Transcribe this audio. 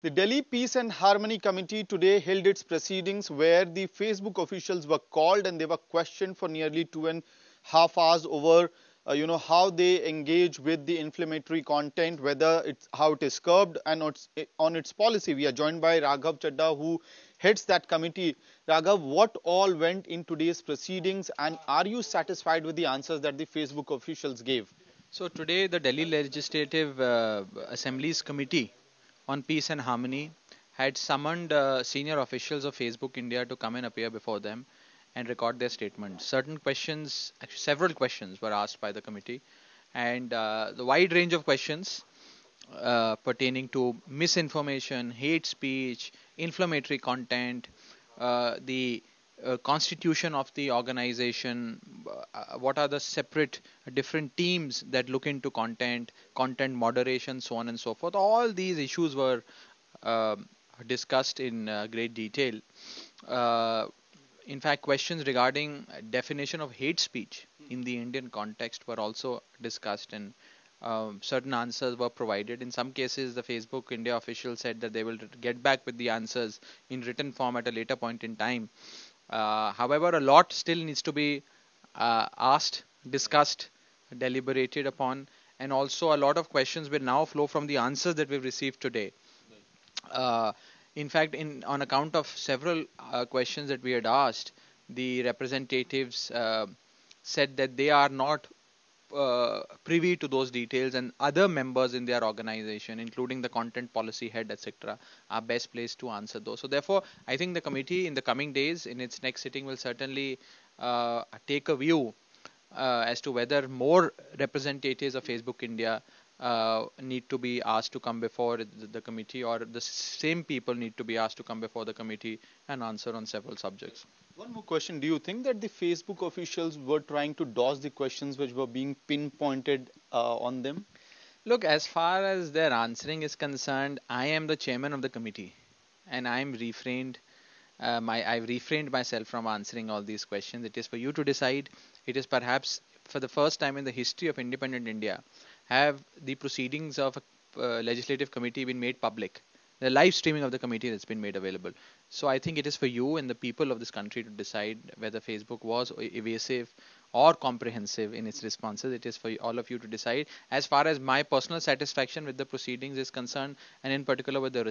The Delhi Peace and Harmony Committee today held its proceedings where the Facebook officials were called and they were questioned for nearly 2.5 hours over how they engage with the inflammatory content, whether it's how it is curbed and on its policy. We are joined by Raghav Chadda, who heads that committee. Raghav, what all went in today's proceedings, and are you satisfied with the answers that the Facebook officials gave? So today, the Delhi Legislative Assembly's Committee on Peace and Harmony had summoned senior officials of Facebook India to come and appear before them and record their statement. Certain questions, actually several questions, were asked by the committee, and the wide range of questions pertaining to misinformation, hate speech, inflammatory content, the constitution of the organization, what are the separate different teams that look into content, content moderation, so on and so forth. All these issues were uh, discussed in great detail. Uh, in fact, questions regarding definition of hate speech in the Indian context were also discussed, and certain answers were provided. In some cases, the Facebook India officials said that they will get back with the answers in written form at a later point in time. However, a lot still needs to be asked, discussed, deliberated upon, and also a lot of questions will now flow from the answers that we've received today. Uh, in fact, in on account of several questions that we had asked, the representatives said that they are not privy to those details, and other members in their organization, including the content policy head, etc., are best placed to answer those. So, therefore, I think the committee in the coming days, in its next sitting, will certainly take a view as to whether more representatives of Facebook India need to be asked to come before the committee, or the same people need to be asked to come before the committee and answer on several subjects. One more question. Do you think that the Facebook officials were trying to dodge the questions which were being pinpointed on them? Look, as far as their answering is concerned, I am the chairman of the committee, and I've refrained myself from answering all these questions. It is for you to decide. It is perhaps for the first time in the history of independent India have the proceedings of a legislative committee been made public. The live streaming of the committee has been made available. So I think it is for you and the people of this country to decide whether Facebook was evasive or comprehensive in its responses. It is for all of you to decide. As far as my personal satisfaction with the proceedings is concerned, and in particular with the